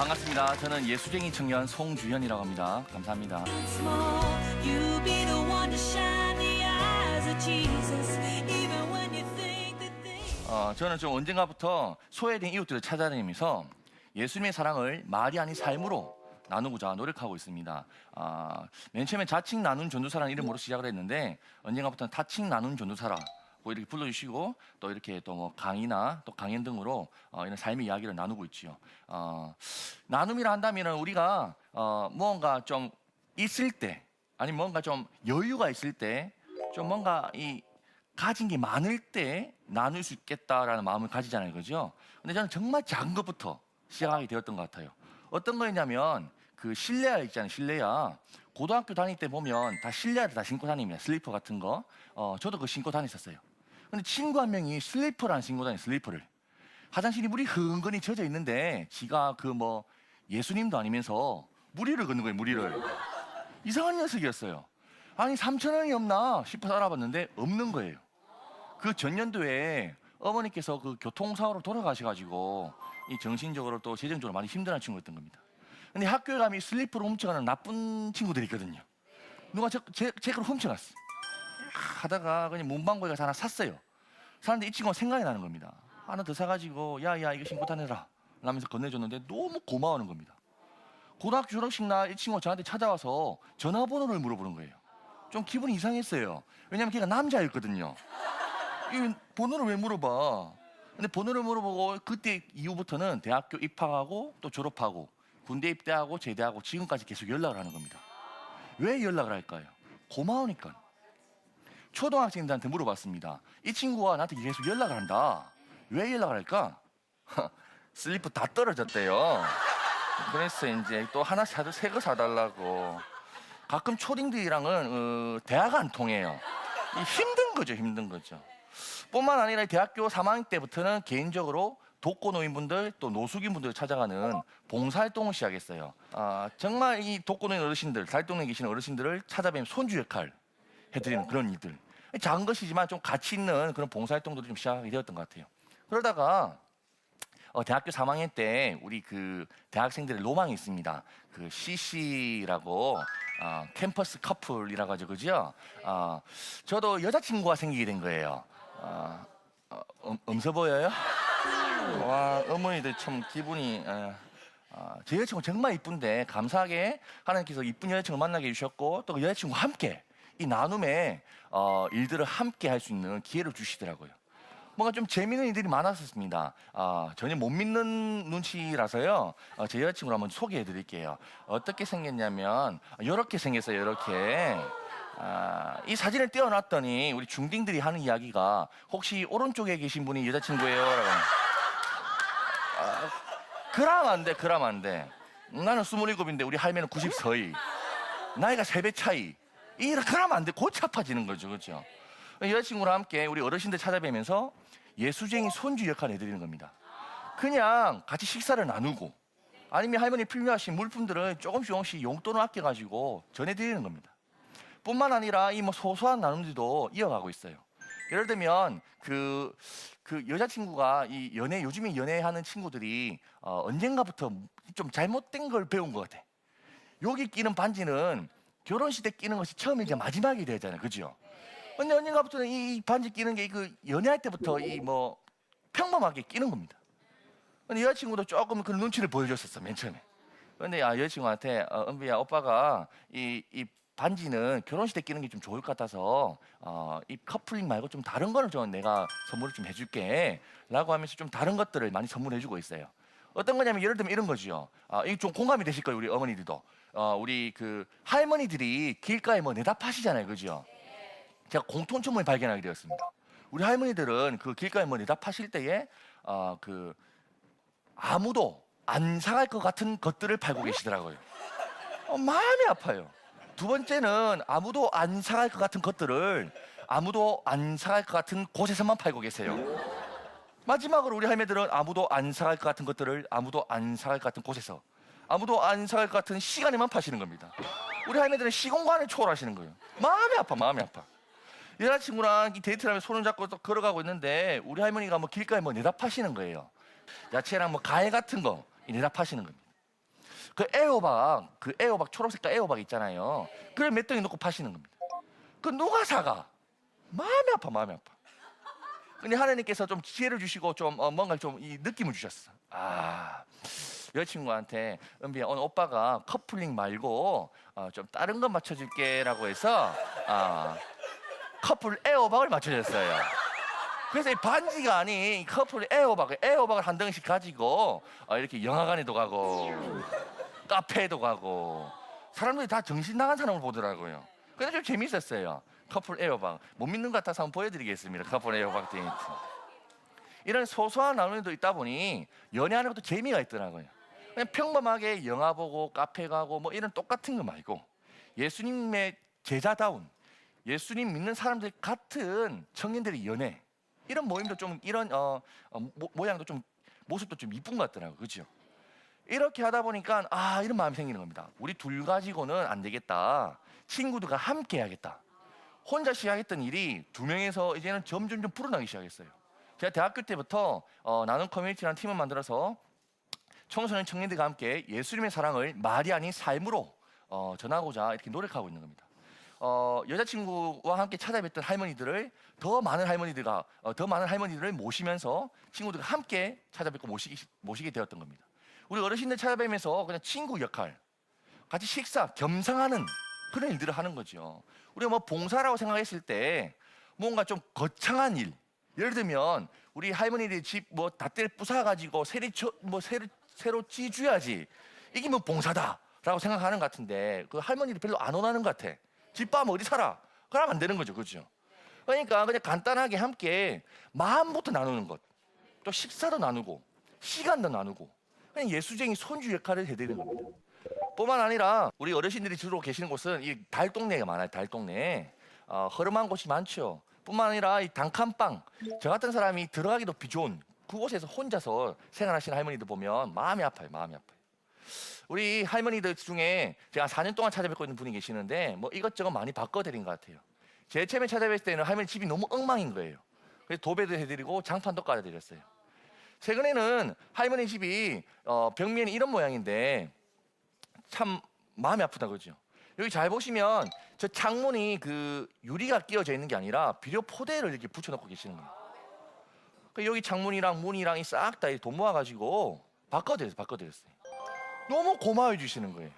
반갑습니다. 저는 예수쟁이 청년 송주현이라고 합니다. 감사합니다. 저는 좀 언젠가부터 소외된 이웃들을 찾아다니면서 예수님의 사랑을 말이 아닌 삶으로 나누고자 노력하고 있습니다. 맨 처음에 자칭 나눈 전도사라는 이름으로 시작을 했는데 언젠가부터는 타칭 나눈 전도사라 이렇게 불러주시고 또 이렇게 또 뭐 강의나 또 강연 등으로 이런 삶의 이야기를 나누고 있지요. 나눔이라 한다면은 우리가 뭔가 좀 있을 때, 아니면 뭔가 좀 여유가 있을 때, 좀 뭔가 이 가진 게 많을 때 나눌 수 있겠다라는 마음을 가지잖아요, 그죠? 근데 저는 정말 작은 것부터 시작하게 되었던 것 같아요. 어떤 거였냐면 그 실내화 있잖아요, 실내화. 고등학교 다닐 때 보면 다 실내화를 다 신고 다닙니다. 슬리퍼 같은 거. 저도 그거 신고 다녔었어요. 근데 친구 한 명이 슬리퍼를 안 신고 다녀요, 슬리퍼를. 화장실이 물이 흥건히 젖어 있는데 지가 그 뭐 예수님도 아니면서 무리를 걷는 거예요, 무리를. 이상한 녀석이었어요. 아니 3,000원이 없나 싶어서 알아봤는데 없는 거예요. 그 전년도에 어머니께서 그 교통사고로 돌아가셔가지고 이 정신적으로 또 재정적으로 많이 힘들어하는 친구였던 겁니다. 근데 학교에 가면 슬리퍼를 훔쳐가는 나쁜 친구들이 있거든요. 누가 제 걸 훔쳐갔어. 하다가 그냥 문방구에 가서 하나 샀어요. 사는데 이 친구가 생각이 나는 겁니다. 하나 더 사가지고 야야 이거 신고 다녀라 라면서 건네줬는데 너무 고마워하는 겁니다. 고등학교 졸업식 날 이 친구가 저한테 찾아와서 전화번호를 물어보는 거예요. 좀 기분이 이상했어요. 왜냐면 걔가 남자였거든요. 이 번호를 왜 물어봐? 근데 번호를 물어보고 그때 이후부터는 대학교 입학하고 또 졸업하고 군대 입대하고 제대하고 지금까지 계속 연락을 하는 겁니다. 왜 연락을 할까요? 고마우니까. 초등학생들한테 물어봤습니다. 이 친구가 나한테 계속 연락을 한다. 왜 연락을 할까? 슬리퍼 다 떨어졌대요. 그래서 이제 또 하나 사도 새 거 사달라고. 가끔 초딩들이랑은 대화가 안 통해요. 힘든 거죠, 힘든 거죠. 뿐만 아니라 대학교 3학년 때부터는 개인적으로 독거노인분들 또 노숙인분들 찾아가는 봉사활동을 시작했어요. 정말 이 독거노인 어르신들, 달동네에 계시는 어르신들을 찾아뵈면 손주 역할 해드리는 그런 일들. 작은 것이지만 좀 가치 있는 그런 봉사활동들을 좀 시작하게 되었던 것 같아요. 그러다가 대학교 3학년 때 우리 그 대학생들의 로망이 있습니다. 그 CC라고 캠퍼스 커플이라고 하죠, 그죠? 저도 여자친구가 생기게 된 거예요. 음서 보여요? 와, 어머니들 참 기분이. 제 여자친구 정말 이쁜데 감사하게 하나님께서 이쁜 여자친구 만나게 해주셨고 또 그 여자친구와 함께 이 나눔의 일들을 함께 할 수 있는 기회를 주시더라고요. 뭔가 좀 재미있는 일들이 많았었습니다. 전혀 못 믿는 눈치라서요. 제 여자친구를 한번 소개해 드릴게요. 어떻게 생겼냐면 이렇게 생겼어요, 이렇게. 이 사진을 띄워놨더니 우리 중딩들이 하는 이야기가 혹시 오른쪽에 계신 분이 여자친구예요? 라고. 그럼 안 돼, 그럼 안 돼. 나는 27인데 우리 할매는 94이. 나이가 3배 차이. 그러면 안 돼. 골치 아파지는 거죠, 그렇죠? 여자친구랑 함께 우리 어르신들 찾아뵈면서 예수쟁이 손주 역할을 해드리는 겁니다. 그냥 같이 식사를 나누고 아니면 할머니 필요하신 물품들을 조금씩 용돈을 아껴가지고 전해드리는 겁니다. 뿐만 아니라 이 뭐 소소한 나눔들도 이어가고 있어요. 예를 들면 그 여자친구가 이 요즘에 연애하는 친구들이 언젠가부터 좀 잘못된 걸 배운 것 같아. 여기 끼는 반지는 결혼식 때 끼는 것이 처음이자 마지막이 되잖아요, 그죠? 근데 언젠가부터는 이 반지 끼는 게 그 연애할 때부터 이 뭐 평범하게 끼는 겁니다. 근데 여자친구도 조금 그런 눈치를 보여줬었어, 맨 처음에. 근데 여자친구한테 은비야, 오빠가 이 반지는 결혼식 때 끼는 게 좀 좋을 것 같아서 이 커플링 말고 좀 다른 거를 좀 내가 선물을 좀 해줄게 라고 하면서 좀 다른 것들을 많이 선물해주고 있어요. 어떤 거냐면 예를 들면 이런 거죠. 이게 좀 공감이 되실 거예요, 우리 어머니들도. 우리 그 할머니들이 길가에 뭐 내다 파시잖아요, 그죠? 제가 공통점을 발견하게 되었습니다. 우리 할머니들은 그 길가에 뭐 내다 파실 때에 그 아무도 안 사갈 것 같은 것들을 팔고 계시더라고요. 마음이 아파요. 두 번째는 아무도 안 사갈 것 같은 것들을 아무도 안 사갈 것 같은 곳에서만 팔고 계세요. 마지막으로 우리 할매들은 아무도 안 사갈 것 같은 것들을 아무도 안 사갈 것 같은 곳에서 아무도 안 사갈 것 같은 시간에만 파시는 겁니다. 우리 할매들은 시공간을 초월하시는 거예요. 마음이 아파, 마음이 아파. 여자친구랑 이 데이트를 하면서 손을 잡고 또 걸어가고 있는데 우리 할머니가 뭐 길가에 뭐 내다 파시는 거예요. 야채랑 뭐 과일 같은 거 내다 파시는 겁니다. 그 애호박 초록색깔 애호박 있잖아요. 그걸 몇 덩이 넣고 파시는 겁니다. 그 누가 사가? 마음이 아파, 마음이 아파. 근데 하나님께서 좀 지혜를 주시고 좀 뭔가 좀 이 느낌을 주셨어. 여자친구한테 은비야, 오늘 오빠가 커플링 말고 좀 다른 거 맞춰줄게라고 해서 커플 애호박을 맞춰줬어요. 그래서 이 반지가 아닌 커플 애호박을 한 덩이씩 가지고 이렇게 영화관에도 가고 카페에도 가고 사람들이 다 정신 나간 사람을 보더라고요. 근데 좀 재밌었어요. 커플 애호박 못 믿는 것 같아서 한번 보여드리겠습니다. 커플 애호박 데이트. 이런 소소한 나눔도 있다 보니 연애하는 것도 재미가 있더라고요. 그냥 평범하게 영화 보고 카페 가고 뭐 이런 똑같은 거 말고 예수님의 제자다운 예수님 믿는 사람들 같은 청년들의 연애 이런 모임도 좀 이런 모양도 좀 모습도 좀 이쁜 것 같더라고요. 그렇죠? 이렇게 하다 보니까 이런 마음이 생기는 겁니다. 우리 둘 가지고는 안 되겠다. 친구들과 함께 해야겠다. 혼자 시작했던 일이 두 명에서 이제는 점점 좀 불어나기 시작했어요. 제가 대학교 때부터 나눔 커뮤니티라는 팀을 만들어서 청소년 청년들과 함께 예수님의 사랑을 말이 아닌 삶으로 전하고자 이렇게 노력하고 있는 겁니다. 여자친구와 함께 찾아뵀던 할머니들을 더 많은 할머니들을 모시면서 친구들과 함께 찾아뵙고 모시게 되었던 겁니다. 우리 어르신들 찾아뵈면서 그냥 친구 역할, 같이 식사, 겸상하는 그런 일들을 하는 거죠. 우리가 뭐 봉사라고 생각했을 때 뭔가 좀 거창한 일, 예를 들면 우리 할머니들 집 뭐 닷대를 부숴가지고 새로 찌줘야지 이게 뭐 봉사다라고 생각하는 것 같은데 그 할머니들 별로 안 원하는 것 같아. 집밥 어디 살아? 그러면 안 되는 거죠, 그렇죠? 그러니까 그냥 간단하게 함께 마음부터 나누는 것, 또 식사도 나누고 시간도 나누고 그냥 예수쟁이 손주 역할을 해드리는 겁니다. 뿐만 아니라 우리 어르신들이 주로 계시는 곳은 이 달동네가 많아요. 달동네 허름한 곳이 많죠. 뿐만 아니라 이 단칸방 저 같은 사람이 들어가기도 비좋은 그곳에서 혼자서 생활하시는 할머니들 보면 마음이 아파요. 마음이 아파요. 우리 할머니들 중에 제가 4년 동안 찾아뵙고 있는 분이 계시는데 뭐 이것저것 많이 바꿔드린 것 같아요. 제일 처음에 찾아뵀을 때는 할머니 집이 너무 엉망인 거예요. 그래서 도배도 해드리고 장판도 깔아드렸어요. 최근에는 할머니 집이 벽면이 이런 모양인데 참 마음이 아프다 그러죠. 여기 잘 보시면 저 창문이 그 유리가 끼워져 있는 게 아니라 비료 포대를 이렇게 붙여놓고 계시는 거예요. 여기 창문이랑 문이랑 싹 다 돈 모아가지고 바꿔드렸어요. 너무 고마워해 주시는 거예요.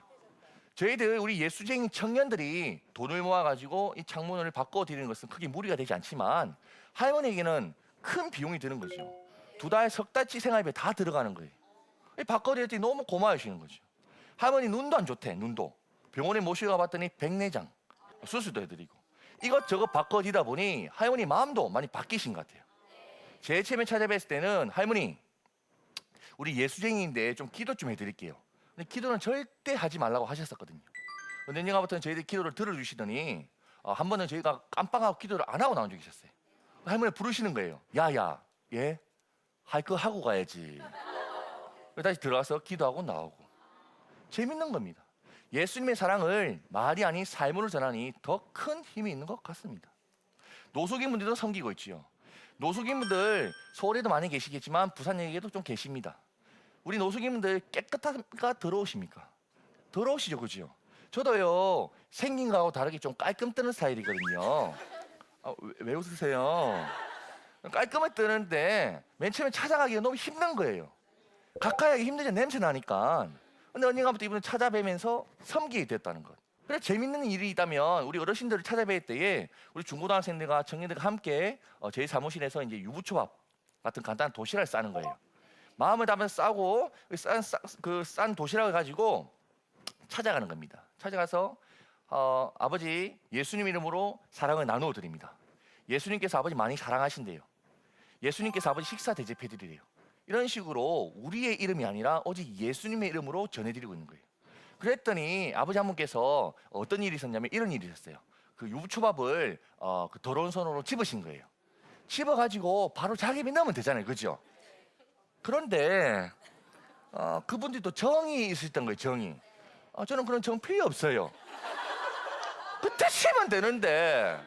저희들 우리 예수쟁이 청년들이 돈을 모아가지고 이 창문을 바꿔드리는 것은 크게 무리가 되지 않지만 할머니에게는 큰 비용이 드는 거죠. 2달, 석 달치 생활비 다 들어가는 거예요. 바꿔드렸더니 너무 고마워해 주시는 거죠. 할머니 눈도 안 좋대. 눈도 병원에 모시고 가봤더니 백내장 수술도 해드리고 이것저것 바꿔지다 보니 할머니 마음도 많이 바뀌신 것 같아요. 제일 처음에 찾아뵀을 때는 할머니 우리 예수쟁이인데 좀 기도 좀 해드릴게요. 근데 기도는 절대 하지 말라고 하셨었거든요. 근데 언젠가부터는 저희들 기도를 들어주시더니 한 번은 저희가 깜빡하고 기도를 안 하고 나온 적이 있었어요. 할머니 부르시는 거예요. 야야 예? 할 거 하고 가야지. 다시 들어가서 기도하고 나오고 재밌는 겁니다. 예수님의 사랑을 말이 아닌 삶으로 전하니 더 큰 힘이 있는 것 같습니다. 노숙인분들도 섬기고 있지요. 노숙인분들 서울에도 많이 계시겠지만 부산역에도 좀 계십니다. 우리 노숙인분들 깨끗한가 더러우십니까? 더러우시죠, 그죠? 저도요 생긴 거하고 다르게 좀 깔끔 뜨는 스타일이거든요. 왜 웃으세요? 깔끔하게 뜨는데 맨 처음에 찾아가기가 너무 힘든 거예요. 가까이 하기 힘들죠. 냄새 나니까. 근데 언젠가부터 이분을 찾아뵈면서 섬기게 됐다는 것. 그래 재밌는 일이 있다면 우리 어르신들을 찾아뵐 때에 우리 중고등학생들과 청년들과 함께 저희 사무실에서 이제 유부초밥 같은 간단한 도시락을 싸는 거예요. 마음을 담아서 싸고 싼 도시락을 가지고 찾아가는 겁니다. 찾아가서 아버지 예수님 이름으로 사랑을 나누어 드립니다. 예수님께서 아버지 많이 사랑하신대요. 예수님께서 아버지 식사 대접해 드리래요. 이런 식으로 우리의 이름이 아니라 오직 예수님의 이름으로 전해드리고 있는 거예요. 그랬더니 아버지 한 분께서 어떤 일이 있었냐면 이런 일이 있었어요. 그 유부초밥을 그 더러운 손으로 집으신 거예요. 집어가지고 바로 자기 입에 넣으면 되잖아요, 그죠? 그런데 그분들도 정이 있으셨던 거예요, 정이. 저는 그런 정 필요 없어요. 그때 치면 되는데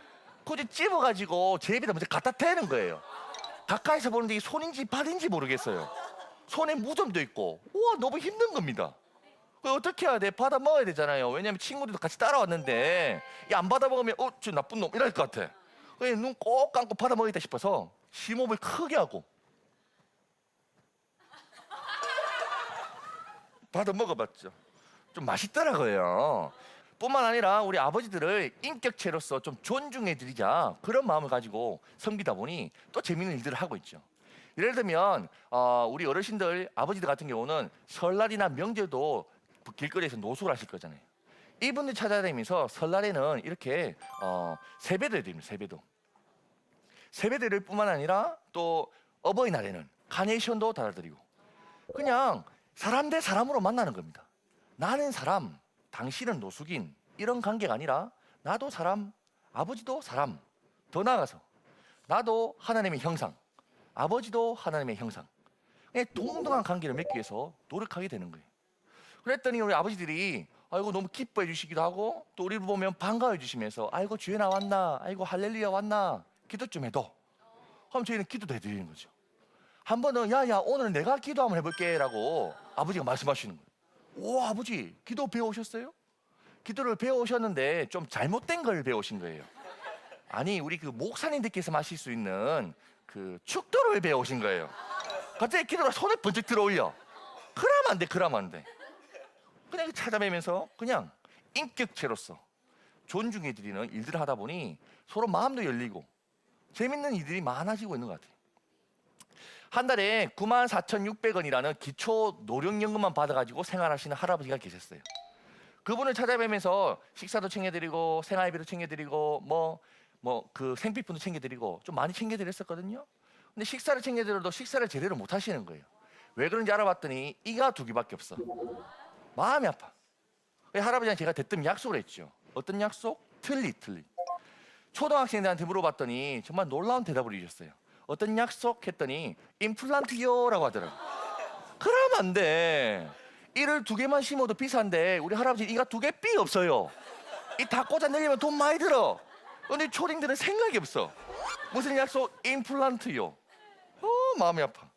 굳이 집어가지고 제 입에다 먼저 갖다 대는 거예요. 가까이서 보는데 이 손인지 발인지 모르겠어요. 손에 무좀도 있고 우와 너무 힘든 겁니다. 그 어떻게 해야 돼? 받아 먹어야 되잖아요. 왜냐면 친구들도 같이 따라왔는데 이 안 받아 먹으면 저 나쁜 놈 이럴 것 같아. 그래서 눈 꼭 감고 받아 먹겠다 싶어서 심호흡을 크게 하고 받아 먹어봤죠. 좀 맛있더라고요. 뿐만 아니라 우리 아버지들을 인격체로서 좀 존중해드리자 그런 마음을 가지고 섬기다 보니 또 재밌는 일들을 하고 있죠. 예를 들면 우리 어르신들 아버지들 같은 경우는 설날이나 명절도 길거리에서 노숙을 하실 거잖아요. 이분들 찾아다니면서 설날에는 이렇게 세배를 드립니다. 세배들을 뿐만 아니라 또 어버이날에는 카네이션도 달아드리고 그냥 사람 대 사람으로 만나는 겁니다. 나는 사람, 당신은 노숙인 이런 관계가 아니라 나도 사람, 아버지도 사람, 더 나아가서 나도 하나님의 형상, 아버지도 하나님의 형상, 동등한 관계를 맺기 위해서 노력하게 되는 거예요. 그랬더니 우리 아버지들이 아이고 너무 기뻐해 주시기도 하고 또 우리를 보면 반가워해 주시면서 아이고 주연아 왔나, 아이고 할렐루야 왔나, 기도 좀 해도. 그럼 저희는 기도도 해드리는 거죠. 한 번은 야야 오늘 내가 기도 한번 해볼게 라고 아버지가 말씀하시는 거예요. 오 아버지 기도 배워오셨어요? 기도를 배워오셨는데 좀 잘못된 걸 배우신 거예요. 아니 우리 그 목사님들께서 마실 수 있는 그 축도를 배워오신 거예요. 갑자기 기도가 손에 번쩍 들어올려. 그러면 안 돼. 그냥 찾아뵈면서 그냥 인격체로서 존중해드리는 일들을 하다 보니 서로 마음도 열리고 재밌는 일들이 많아지고 있는 것 같아요. 한 달에 94,600원이라는 기초 노령연금만 받아가지고 생활하시는 할아버지가 계셨어요. 그분을 찾아뵈면서 식사도 챙겨드리고 생활비도 챙겨드리고 그 생필품도 챙겨드리고 좀 많이 챙겨드렸었거든요. 근데 식사를 챙겨드려도 식사를 제대로 못 하시는 거예요. 왜 그런지 알아봤더니 이가 두 개밖에 없어. 마음이 아파. 할아버지랑 제가 대뜸 약속을 했죠. 어떤 약속? 틀리. 초등학생들한테 물어봤더니 정말 놀라운 대답을 해주셨어요. 어떤 약속? 했더니 임플란트요라고 하더라고요. 그러면 안 돼. 이를 두 개만 심어도 비싼데 우리 할아버지 이가 두 개 삐 없어요. 이 다 꽂아 내려면 돈 많이 들어. 근데 초딩들은 생각이 없어. 무슨 약속? 임플란트요. 마음이 아파.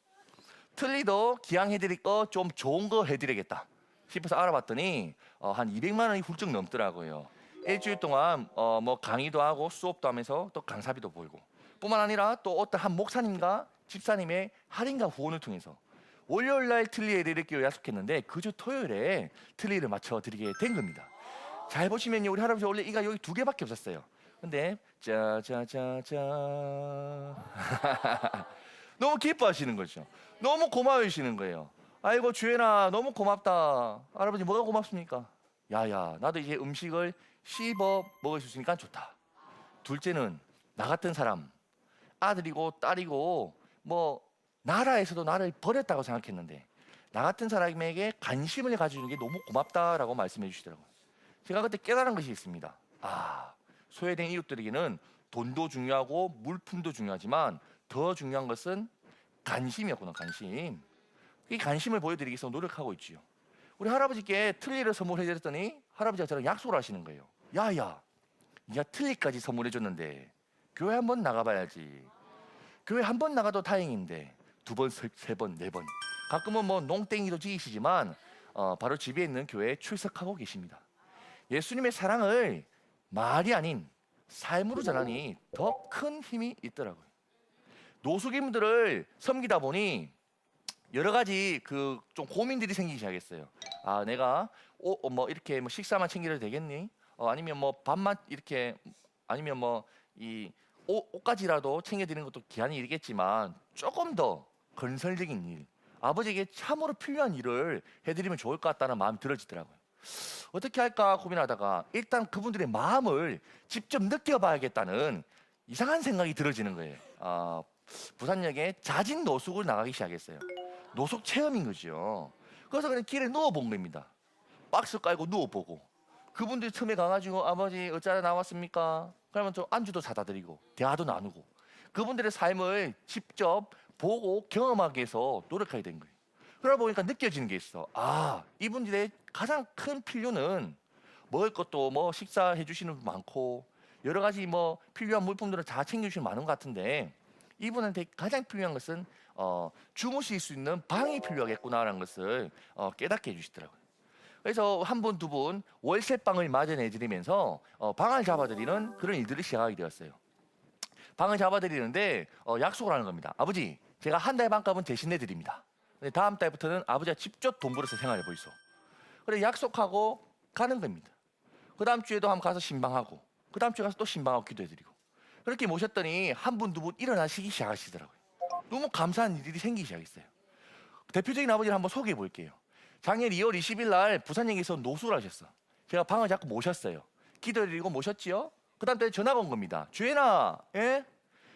틀리도 기왕해드릴 거 좀 좋은 거 해드리겠다 싶어서 알아봤더니 한 200만 원이 훌쩍 넘더라고요. 일주일 동안 강의도 하고 수업도 하면서 또 강사비도 벌고 뿐만 아니라 또 어떤 한 목사님과 집사님의 할인과 후원을 통해서 월요일날 틀리 해드릴게요 약속했는데 그주 토요일에 틀리를 맞춰드리게 된 겁니다. 잘 보시면요 우리 할아버지 원래 이가 여기 두 개밖에 없었어요. 근데 짜자자자 너무 기뻐하시는 거죠. 너무 고마워하시는 거예요. 아이고 주연아 너무 고맙다. 할아버지 뭐가 고맙습니까? 야야 나도 이제 음식을 씹어 먹을 수 있으니까 좋다. 둘째는 나 같은 사람 아들이고 딸이고 나라에서도 나를 버렸다고 생각했는데 나 같은 사람에게 관심을 가지는 게 너무 고맙다라고 말씀해 주시더라고요. 제가 그때 깨달은 것이 있습니다. 소외된 이웃들에게는 돈도 중요하고 물품도 중요하지만 더 중요한 것은 관심이었구나. 관심. 이 관심을 보여드리기 위해서 노력하고 있지요. 우리 할아버지께 틀니를 선물해드렸더니 할아버지가 저랑 약속을 하시는 거예요. 야야 네가 틀니까지 선물해줬는데 교회 한번 나가봐야지. 교회 한 번 나가도 다행인데 두 번, 세 번, 네 번 가끔은 농땡이도 지으시지만 바로 집에 있는 교회에 출석하고 계십니다. 예수님의 사랑을 말이 아닌 삶으로 전하니 더 큰 힘이 있더라고요. 노숙인들을 섬기다 보니 여러 가지 좀 고민들이 생기기 시작했어요. 내가 이렇게 식사만 챙겨도 되겠니? 아니면 밥만 이렇게 아니면 이 옷까지라도 챙겨드리는 것도 기한이 이르겠지만 조금 더 건설적인 일, 아버지에게 참으로 필요한 일을 해드리면 좋을 것 같다는 마음이 들어지더라고요. 어떻게 할까 고민하다가 일단 그분들의 마음을 직접 느껴봐야겠다는 이상한 생각이 들어지는 거예요. 부산역에 자진 노숙을 나가기 시작했어요. 노숙 체험인 거죠. 그래서 그냥 길에 누워본 겁니다. 박스 깔고 누워보고 그분들이 틈에 가가지고 아버지 어쩌다 나왔습니까? 그러면 좀 안주도 사다 드리고 대화도 나누고 그분들의 삶을 직접 보고 경험하기 위해서 노력하게 된 거예요. 그러다 보니까 느껴지는 게 있어. 이분들의 가장 큰 필요는 먹을 것도 식사해 주시는 분 많고 여러 가지 필요한 물품들을 다 챙겨주시는 많은 것 같은데 이분한테 가장 필요한 것은 주무실 수 있는 방이 필요하겠구나라는 것을 깨닫게 해주시더라고요. 그래서 한 분, 두 분 월세방을 마련해드리면서 방을 잡아드리는 그런 일들을 시작하게 되었어요. 방을 잡아드리는데 약속을 하는 겁니다. 아버지, 제가 한 달 반값은 대신 내드립니다. 근데 다음 달부터는 아버지가 직접 돈 벌어서 생활해 보이소. 그래 약속하고 가는 겁니다. 그 다음 주에도 한번 가서 신방하고, 그 다음 주에 가서 또 신방하고 기도해드리고, 그렇게 모셨더니 한 분, 두 분 일어나시기 시작하시더라고요. 너무 감사한 일들이 생기기 시작했어요. 대표적인 아버지를 한번 소개해 볼게요. 작년 2월 20일 날 부산역에서 노숙을 하셨어. 제가 방을 잡고 모셨어요. 기도해드리고 모셨지요. 그 다음 달에 전화가 온 겁니다. 주연아, 예?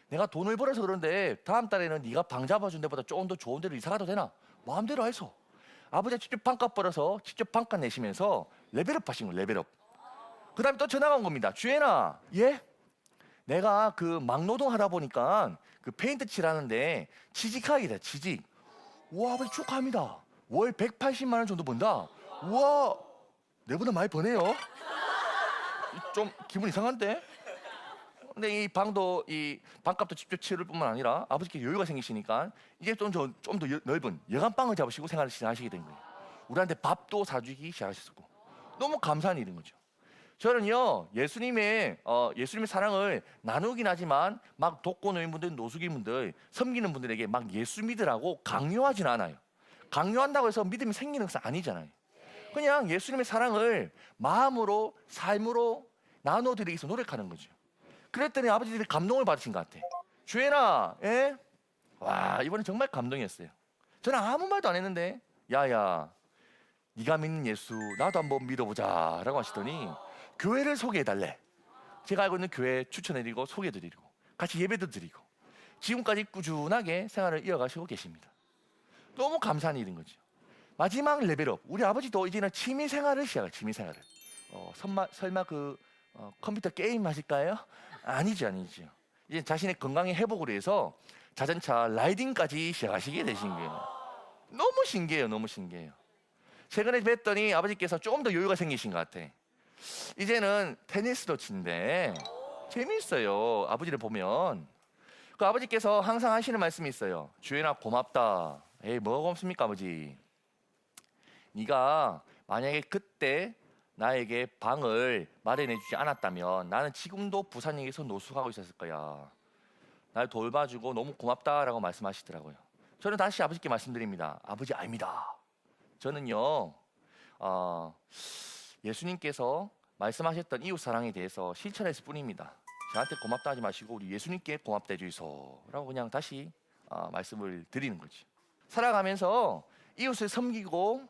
내가 돈을 벌어서 그런데 다음 달에는 네가 방 잡아준 데보다 조금 더 좋은 데로 이사 가도 되나? 마음대로 해서. 아버지가 직접 방값 벌어서 직접 방값 내시면서 레벨업 하신 거예요. 레벨업. 그 다음에 또 전화가 온 겁니다. 주연아, 예? 내가 그 막노동 하다 보니까 그 페인트 칠하는데 취직하기다, 취직. 우와, 아버지 축하합니다. 월 180만 원 정도 번다. 우와, 내보다 많이 버네요. 좀 기분 이상한데? 근데 이 방도 이 방값도 직접 치를 뿐만 아니라 아버지께 여유가 생기시니까 이제 좀 더 넓은 여간방을 잡으시고 생활을 시작하시게 된 거예요. 우리한테 밥도 사주기 시작하셨고 너무 감사한 일인 거죠. 저는요 예수님의 사랑을 나누긴 하지만 막 독거노인분들, 노숙인분들, 섬기는 분들에게 막 예수 믿으라고 강요하진 않아요. 강요한다고 해서 믿음이 생기는 것은 아니잖아요. 그냥 예수님의 사랑을 마음으로 삶으로 나눠드리기 위해서 노력하는 거죠. 그랬더니 아버지들이 감동을 받으신 것 같아. 주연아, 예? 와, 이번엔 정말 감동이었어요. 저는 아무 말도 안 했는데 야야, 네가 믿는 예수 나도 한번 믿어보자 라고 하시더니 교회를 소개해달래. 제가 알고 있는 교회 추천해드리고 소개해드리고 같이 예배도 드리고 지금까지 꾸준하게 생활을 이어가시고 계십니다. 너무 감사한 일인 거죠. 마지막 레벨업, 우리 아버지도 이제는 취미생활을 시작해요. 취미생활을. 설마 그 컴퓨터 게임 하실까요? 아니죠. 이제 자신의 건강의 회복을 위해서 자전차 라이딩까지 시작하시게 되신 거예요. 너무 신기해요. 최근에 뵀더니 아버지께서 조금 더 여유가 생기신 것 같아. 이제는 테니스도 친대. 재미있어요. 아버지를 보면. 그 아버지께서 항상 하시는 말씀이 있어요. 주연아, 고맙다. 에이, 뭐가 고맙습니까, 아버지? 네가 만약에 그때 나에게 방을 마련해 주지 않았다면 나는 지금도 부산역에서 노숙하고 있었을 거야. 날 돌봐주고 너무 고맙다라고 말씀하시더라고요. 저는 다시 아버지께 말씀드립니다. 아버지, 아닙니다. 저는요 예수님께서 말씀하셨던 이웃 사랑에 대해서 실천했을 뿐입니다. 저한테 고맙다 하지 마시고 우리 예수님께 고맙다 해주소서라고 그냥 다시 말씀을 드리는 거죠. 살아가면서 이웃을 섬기고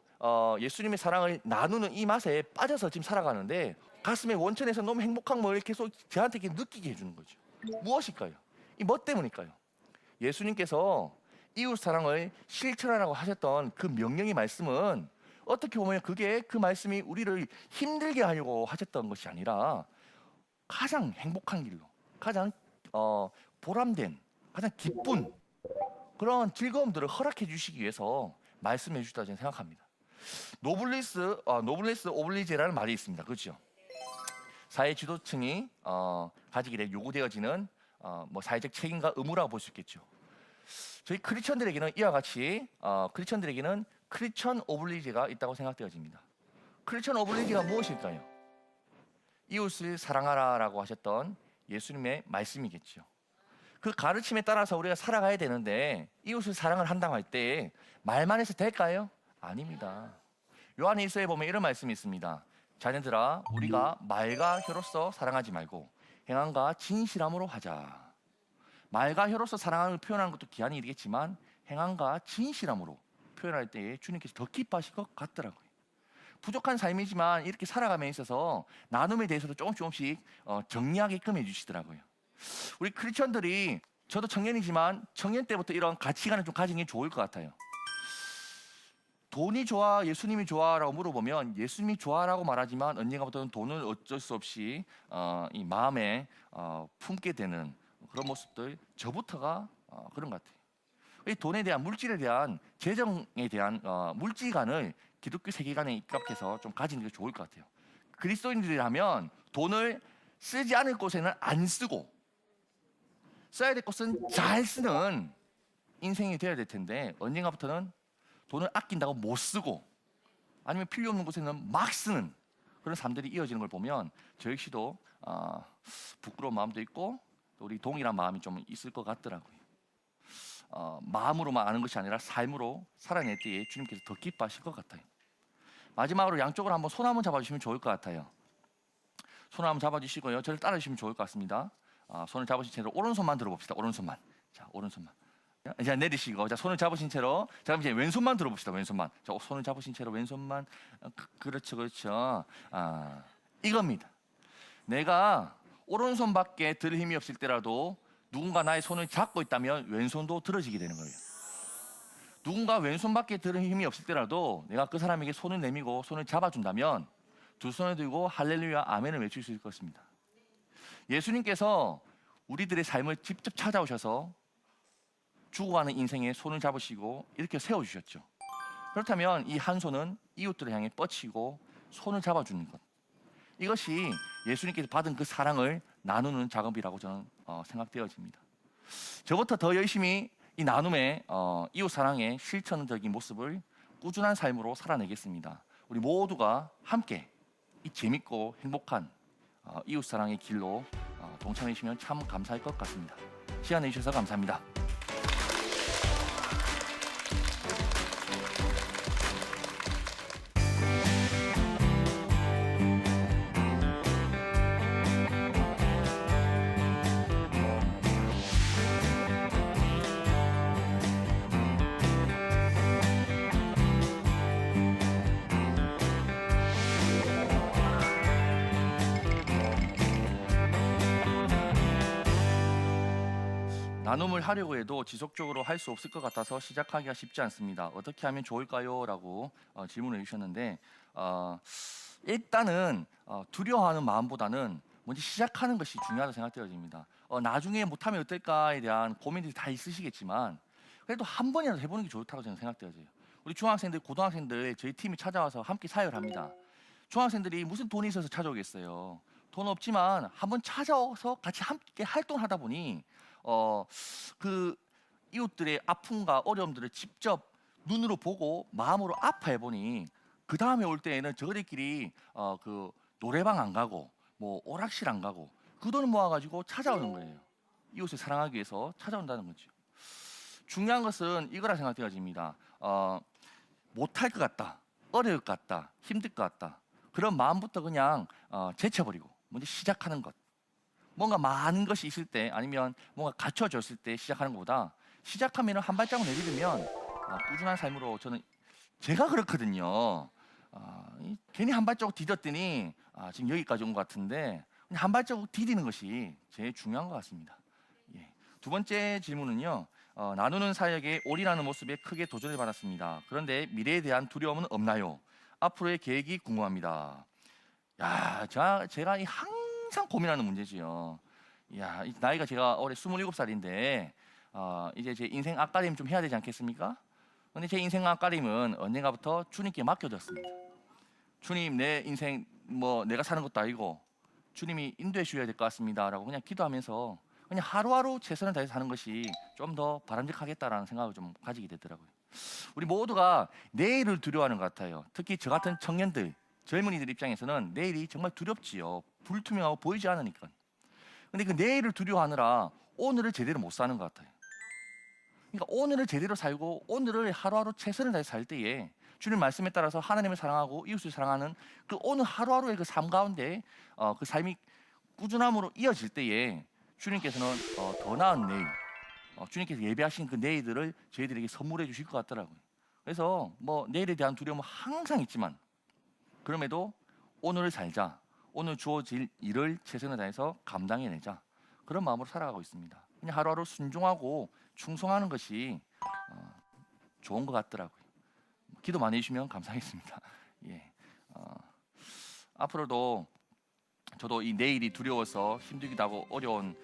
예수님의 사랑을 나누는 이 맛에 빠져서 지금 살아가는데 가슴의 원천에서 너무 행복한 걸 계속 저한테 이렇게 느끼게 해주는 거죠. 무엇일까요? 이 뭐 때문일까요? 예수님께서 이웃 사랑을 실천하라고 하셨던 그 명령의 말씀은 어떻게 보면 그 말씀이 우리를 힘들게 하려고 하셨던 것이 아니라 가장 행복한 길로, 가장 보람된, 가장 기쁜 그런 즐거움들을 허락해 주시기 위해서 말씀해 주셨다고 저는 생각합니다. 노블리스 오블리제라는 말이 있습니다. 그렇죠? 사회 지도층이 가지게 될 요구되어지는 사회적 책임과 의무라고 볼 수 있겠죠. 저희 크리스천들에게는 이와 같이 크리스천들에게는 크리스천 오블리제가 있다고 생각되어집니다. 크리스천 오블리제가 무엇일까요? 이웃을 사랑하라라고 하셨던 예수님의 말씀이겠죠. 그 가르침에 따라서 우리가 살아가야 되는데 이웃을 사랑을 한다고 할 때 말만 해서 될까요? 아닙니다. 요한 1서에 보면 이런 말씀이 있습니다. 자녀들아, 우리가 말과 혀로서 사랑하지 말고 행함과 진실함으로 하자. 말과 혀로서 사랑을 표현하는 것도 귀한 일이겠지만 행함과 진실함으로 표현할 때에 주님께서 더 기뻐하실 것 같더라고요. 부족한 삶이지만 이렇게 살아감에 있어서 나눔에 대해서도 조금씩 정리하게끔 해주시더라고요. 우리 크리스천들이, 저도 청년이지만 청년 때부터 이런 가치관을 좀 가지는 게 좋을 것 같아요. 돈이 좋아, 예수님이 좋아라고 물어보면 예수님이 좋아라고 말하지만 언젠가부터는 돈을 어쩔 수 없이 이 마음에 품게 되는 그런 모습들, 저부터가 그런 것 같아요. 이 돈에 대한, 물질에 대한, 재정에 대한 물질관을 기독교 세계관에 입각해서 좀 가지는 게 좋을 것 같아요. 그리스도인들이라면 돈을 쓰지 않을 곳에는 안 쓰고 써야 될 곳은 잘 쓰는 인생이 되어야 될 텐데 언젠가부터는 돈을 아낀다고 못 쓰고 아니면 필요 없는 곳에는 막 쓰는 그런 삶들이 이어지는 걸 보면 저 역시도 부끄러운 마음도 있고 또 우리 동일한 마음이 좀 있을 것 같더라고요. 마음으로만 아는 것이 아니라 삶으로 살아낼 때에 주님께서 더 기뻐하실 것 같아요. 마지막으로 양쪽으로 한번 손 한번 잡아주시면 좋을 것 같아요. 손을 한번 잡아주시고요. 저를 따라주시면 좋을 것 같습니다. 손을 잡으신 채로 오른손만 들어봅시다. 오른손만. 자, 오른손만. 이제 내리시고, 자, 손을 잡으신 채로, 자, 그럼 이제 왼손만 들어봅시다. 왼손만. 자, 손을 잡으신 채로 왼손만. 그렇죠, 그렇죠. 이겁니다. 내가 오른손밖에 들 힘이 없을 때라도 누군가 나의 손을 잡고 있다면 왼손도 들어지게 되는 거예요. 누군가 왼손밖에 들 힘이 없을 때라도 내가 그 사람에게 손을 내밀고 손을 잡아준다면 두 손을 들고 할렐루야 아멘을 외칠 수 있을 것입니다. 예수님께서 우리들의 삶을 직접 찾아오셔서 죽어가는 인생에 손을 잡으시고 이렇게 세워주셨죠. 그렇다면 이 한 손은 이웃들을 향해 뻗치고 손을 잡아주는 것, 이것이 예수님께서 받은 그 사랑을 나누는 작업이라고 저는 생각되어집니다. 저부터 더 열심히 이 나눔의 이웃 사랑의 실천적인 모습을 꾸준한 삶으로 살아내겠습니다. 우리 모두가 함께 이 재밌고 행복한 이웃 사랑의 길로 동참해 주시면 참 감사할 것 같습니다. 시간 내주셔서 감사합니다. 나눔을 하려고 해도 지속적으로 할 수 없을 것 같아서 시작하기가 쉽지 않습니다. 어떻게 하면 좋을까요? 라고 질문을 해주셨는데 일단은 두려워하는 마음보다는 먼저 시작하는 것이 중요하다고 생각되어집니다. 나중에 못하면 어떨까에 대한 고민들이 다 있으시겠지만 그래도 한 번이라도 해보는 게 좋다고 저는 생각되어져요. 우리 중학생들, 고등학생들 저희 팀이 찾아와서 함께 사역을 합니다. 중학생들이 무슨 돈이 있어서 찾아오겠어요. 돈 없지만 한번 찾아와서 같이 함께 활동하다 보니 그 이웃들의 아픔과 어려움들을 직접 눈으로 보고 마음으로 아파해 보니 그 다음에 올 때에는 저희들끼리 그 노래방 안 가고 뭐 오락실 안 가고 그 돈을 모아가지고 찾아오는 거예요. 이웃을 사랑하기 위해서 찾아온다는 거죠. 중요한 것은 이거라 생각되어집니다. 못할 것 같다, 어려울 것 같다, 힘들 것 같다, 그런 마음부터 그냥 제쳐버리고 먼저 시작하는 것. 뭔가 많은 것이 있을 때 아니면 뭔가 갖춰졌을 때 시작하는 것보다 시작하면 한 발자국 내딛으면 꾸준한 삶으로 저는 제가 그렇거든요. 괜히 한 발자국 디뎠더니 지금 여기까지 온 것 같은데 그냥 한 발자국 디디는 것이 제일 중요한 것 같습니다. 예. 두 번째 질문은요. 나누는 사역에 올인하는 모습에 크게 도전을 받았습니다. 그런데 미래에 대한 두려움은 없나요? 앞으로의 계획이 궁금합니다. 야, 제가 항상 고민하는 문제지요. 야, 나이가 제가 올해 27살인데 이제 제 인생 앞가림 좀 해야 되지 않겠습니까? 근데 제 인생 앞가림은 언젠가부터 주님께 맡겨졌습니다. 주님, 내 인생 뭐 내가 사는 것도 아니고 주님이 인도해 주셔야 될 것 같습니다라고 그냥 기도하면서 그냥 하루하루 최선을 다해서 사는 것이 좀 더 바람직하겠다라는 생각을 좀 가지게 되더라고요. 우리 모두가 내일을 두려워하는 것 같아요. 특히 저 같은 청년들, 젊은이들 입장에서는 내일이 정말 두렵지요. 불투명하고 보이지 않으니까. 근데 그 내일을 두려워하느라 오늘을 제대로 못 사는 것 같아요. 그러니까 오늘을 제대로 살고 오늘을 하루하루 최선을 다해서 살 때에 주님 말씀에 따라서 하나님을 사랑하고 이웃을 사랑하는 그 오늘 하루하루의 그 삶 가운데 그 삶이 꾸준함으로 이어질 때에 주님께서는 더 나은 내일, 주님께서 예배하신 그 내일들을 저희들에게 선물해 주실 것 같더라고요. 그래서 뭐 내일에 대한 두려움은 항상 있지만 그럼에도 오늘을 살자, 오늘 주어질 일을 최선을 다해서 감당해내자, 그런 마음으로 살아가고 있습니다. 그냥 하루하루 순종하고 충성하는 것이 좋은 것 같더라고요. 기도 많이 해주시면 감사하겠습니다. 예. 앞으로도 저도 이 내일이 두려워서 힘들기도 하고 어려운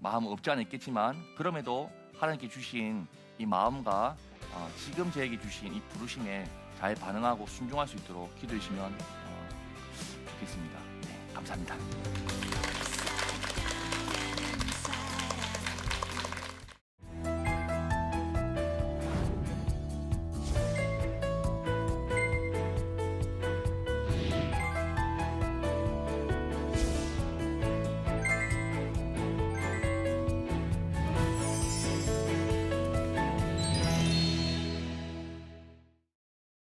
마음은 없지 않아 있겠지만 그럼에도 하나님께 주신 이 마음과 지금 저에게 주신 이 부르심에 잘 반응하고 순종할 수 있도록 기도해 주시면 좋겠습니다. 네, 감사합니다.